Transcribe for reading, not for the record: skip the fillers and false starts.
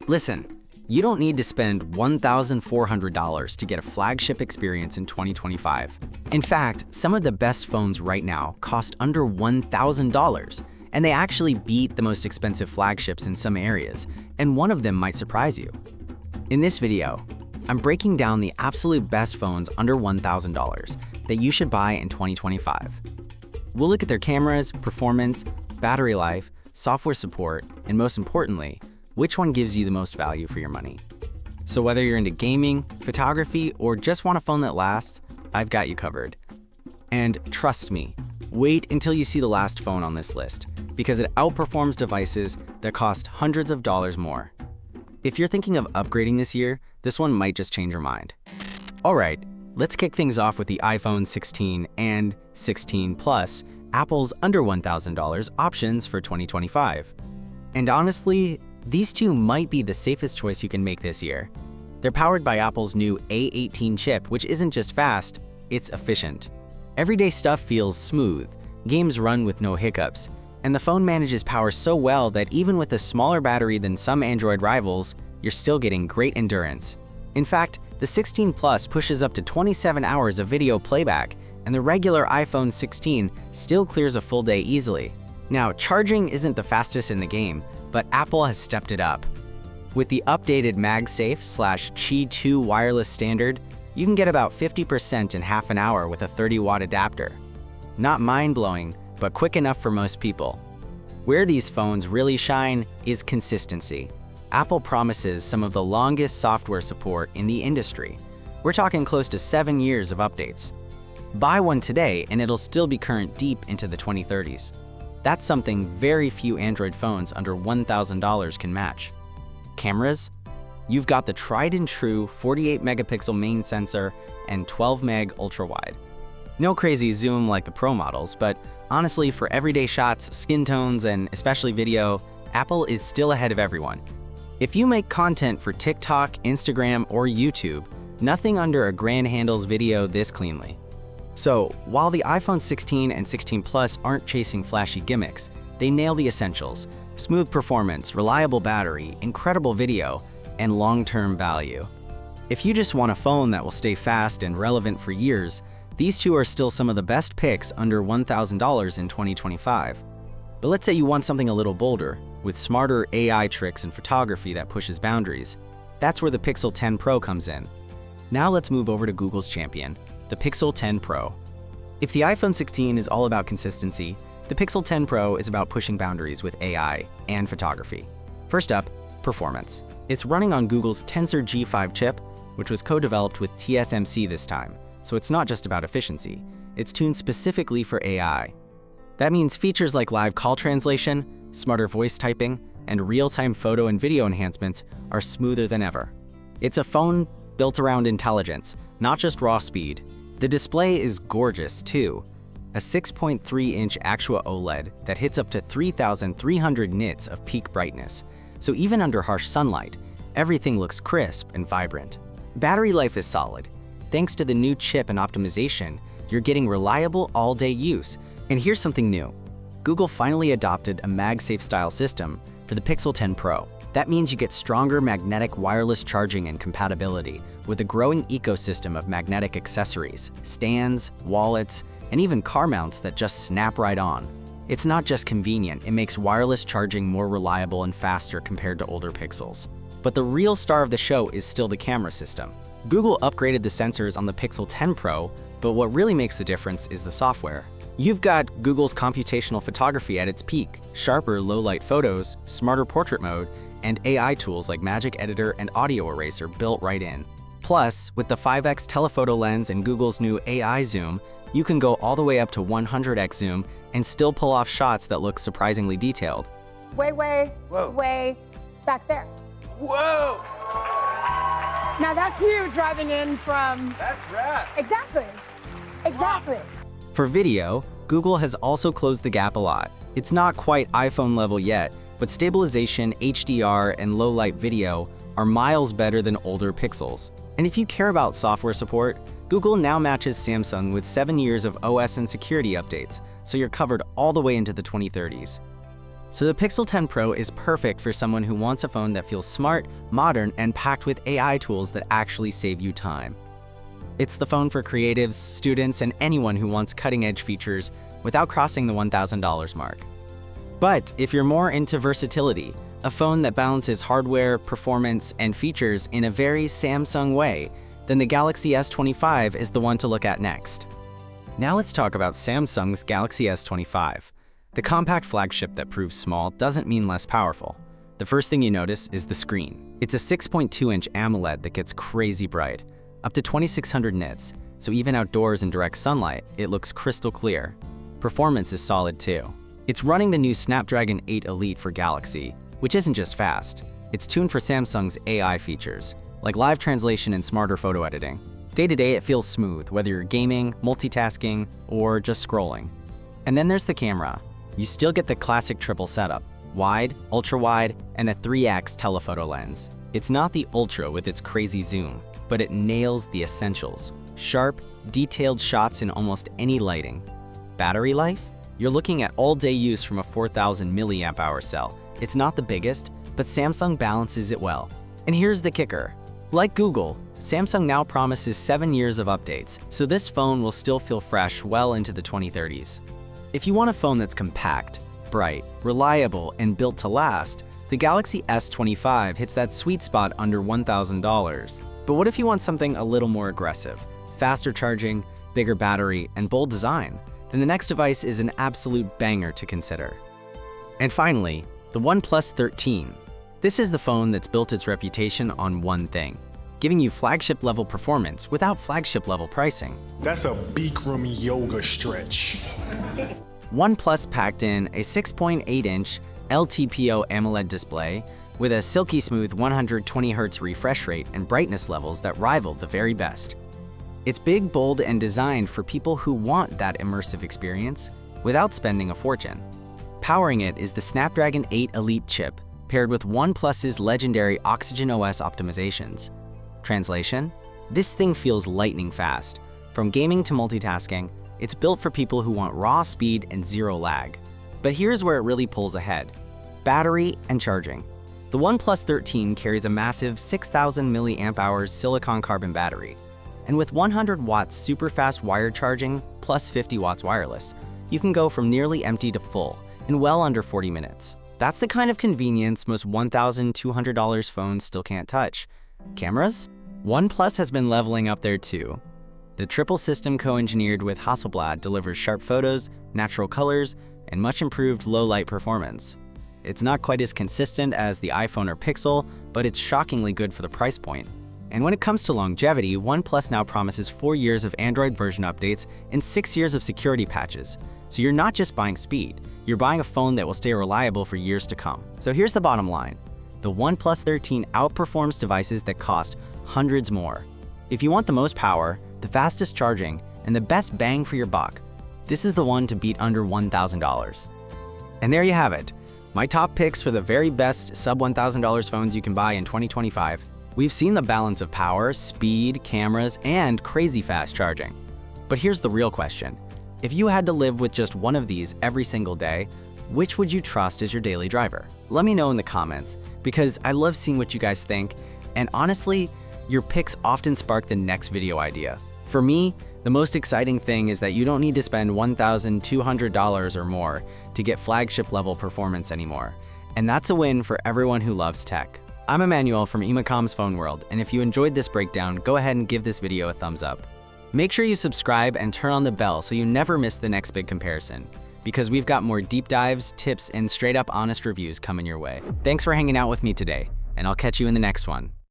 Listen, you don't need to spend $1,400 to get a flagship experience in 2025. In fact, some of the best phones right now cost under $1,000, and they actually beat the most expensive flagships in some areas, and one of them might surprise you. In this video, I'm breaking down the absolute best phones under $1,000 that you should buy in 2025. We'll look at their cameras, performance, battery life, software support, and most importantly, which one gives you the most value for your money. So whether you're into gaming, photography, or just want a phone that lasts, I've got you covered. And trust me, wait until you see the last phone on this list, because it outperforms devices that cost hundreds of dollars more. If you're thinking of upgrading this year, this one might just change your mind. Alright, let's kick things off with the iPhone 16 and 16 Plus, Apple's under $1,000 options for 2025. And honestly, these two might be the safest choice you can make this year. They're powered by Apple's new A18 chip, which isn't just fast, it's efficient. Everyday stuff feels smooth, games run with no hiccups, and the phone manages power so well that even with a smaller battery than some Android rivals, you're still getting great endurance. In fact, the 16 Plus pushes up to 27 hours of video playback, and the regular iPhone 16 still clears a full day easily. Now, charging isn't the fastest in the game, but Apple has stepped it up. With the updated MagSafe/Qi 2 wireless standard, you can get about 50% in half an hour with a 30-watt adapter. Not mind-blowing, but quick enough for most people. Where these phones really shine is consistency. Apple promises some of the longest software support in the industry. We're talking close to 7 years of updates. Buy one today and it'll still be current deep into the 2030s. That's something very few Android phones under $1,000 can match. Cameras? You've got the tried and true 48 megapixel main sensor and 12 meg ultra-wide. No crazy zoom like the Pro models, but honestly, for everyday shots, skin tones, and especially video, Apple is still ahead of everyone. If you make content for TikTok, Instagram, or YouTube, nothing under a grand handles video this cleanly. So, while the iPhone 16 and 16 Plus aren't chasing flashy gimmicks, they nail the essentials: smooth performance, reliable battery, incredible video, and long-term value. If you just want a phone that will stay fast and relevant for years, these two are still some of the best picks under $1,000 in 2025. But let's say you want something a little bolder, with smarter AI tricks and photography that pushes boundaries. That's where the Pixel 10 Pro comes in. Now let's move over to Google's champion, the Pixel 10 Pro. If the iPhone 16 is all about consistency, the Pixel 10 Pro is about pushing boundaries with AI and photography. First up, performance. It's running on Google's Tensor G5 chip, which was co-developed with TSMC this time, so it's not just about efficiency, it's tuned specifically for AI. That means features like live call translation, smarter voice typing, and real-time photo and video enhancements are smoother than ever. It's a phone built around intelligence, not just raw speed. The display is gorgeous too. A 6.3-inch Actua OLED that hits up to 3,300 nits of peak brightness, so even under harsh sunlight, everything looks crisp and vibrant. Battery life is solid. Thanks to the new chip and optimization, you're getting reliable all-day use. And here's something new. Google finally adopted a MagSafe-style system for the Pixel 10 Pro. That means you get stronger magnetic wireless charging and compatibility with a growing ecosystem of magnetic accessories, stands, wallets, and even car mounts that just snap right on. It's not just convenient, it makes wireless charging more reliable and faster compared to older Pixels. But the real star of the show is still the camera system. Google upgraded the sensors on the Pixel 10 Pro, but what really makes the difference is the software. You've got Google's computational photography at its peak, sharper low-light photos, smarter portrait mode, and AI tools like Magic Editor and Audio Eraser built right in. Plus, with the 5x telephoto lens and Google's new AI zoom, you can go all the way up to 100x zoom and still pull off shots that look surprisingly detailed. Way back there. Whoa! Now that's you driving in from... That's rad. Exactly. Exactly. For video, Google has also closed the gap a lot. It's not quite iPhone level yet, but stabilization, HDR, and low-light video are miles better than older Pixels. And if you care about software support, Google now matches Samsung with 7 years of OS and security updates, so you're covered all the way into the 2030s. So the Pixel 10 Pro is perfect for someone who wants a phone that feels smart, modern, and packed with AI tools that actually save you time. It's the phone for creatives, students, and anyone who wants cutting-edge features without crossing the $1,000 mark. But if you're more into versatility, a phone that balances hardware, performance, and features in a very Samsung way, then the Galaxy S25 is the one to look at next. Now let's talk about Samsung's Galaxy S25. The compact flagship that proves small doesn't mean less powerful. The first thing you notice is the screen. It's a 6.2-inch AMOLED that gets crazy bright, up to 2600 nits, so even outdoors in direct sunlight, it looks crystal clear. Performance is solid too. It's running the new Snapdragon 8 Elite for Galaxy, which isn't just fast. It's tuned for Samsung's AI features, like live translation and smarter photo editing. Day-to-day, it feels smooth, whether you're gaming, multitasking, or just scrolling. And then there's the camera. You still get the classic triple setup, wide, ultra-wide, and a 3x telephoto lens. It's not the Ultra with its crazy zoom, but it nails the essentials. Sharp, detailed shots in almost any lighting. Battery life? You're looking at all-day use from a 4000 mAh cell. It's not the biggest, but Samsung balances it well. And here's the kicker. Like Google, Samsung now promises 7 years of updates, so this phone will still feel fresh well into the 2030s. If you want a phone that's compact, bright, reliable, and built to last, the Galaxy S25 hits that sweet spot under $1,000. But what if you want something a little more aggressive? Faster charging, bigger battery, and bold design? Then the next device is an absolute banger to consider. And finally, the OnePlus 13. This is the phone that's built its reputation on one thing: giving you flagship-level performance without flagship-level pricing. That's a Bikram yoga stretch. OnePlus packed in a 6.8-inch LTPO AMOLED display with a silky smooth 120Hz refresh rate and brightness levels that rival the very best. It's big, bold, and designed for people who want that immersive experience without spending a fortune. Powering it is the Snapdragon 8 Elite chip, paired with OnePlus's legendary Oxygen OS optimizations. Translation? This thing feels lightning fast. From gaming to multitasking, it's built for people who want raw speed and zero lag. But here's where it really pulls ahead: battery and charging. The OnePlus 13 carries a massive 6000 mAh silicon carbon battery. And with 100 watts super fast wired charging plus 50 watts wireless, you can go from nearly empty to full in well under 40 minutes. That's the kind of convenience most $1,200 phones still can't touch. Cameras? OnePlus has been leveling up there too. The triple system co-engineered with Hasselblad delivers sharp photos, natural colors, and much improved low-light performance. It's not quite as consistent as the iPhone or Pixel, but it's shockingly good for the price point. And when it comes to longevity, OnePlus now promises 4 years of Android version updates and 6 years of security patches. So you're not just buying speed, you're buying a phone that will stay reliable for years to come. So here's the bottom line. The OnePlus 13 outperforms devices that cost hundreds more. If you want the most power, the fastest charging, and the best bang for your buck, this is the one to beat under $1,000. And there you have it, my top picks for the very best sub-$1,000 phones you can buy in 2025. We've seen the balance of power, speed, cameras, and crazy fast charging. But here's the real question. If you had to live with just one of these every single day, which would you trust as your daily driver? Let me know in the comments, because I love seeing what you guys think, and honestly, your picks often spark the next video idea. For me, the most exciting thing is that you don't need to spend $1,200 or more to get flagship level performance anymore. And that's a win for everyone who loves tech. I'm Emmanuel from Emacoms Phone World, and if you enjoyed this breakdown, go ahead and give this video a thumbs up. Make sure you subscribe and turn on the bell so you never miss the next big comparison, because we've got more deep dives, tips, and straight up honest reviews coming your way. Thanks for hanging out with me today, and I'll catch you in the next one.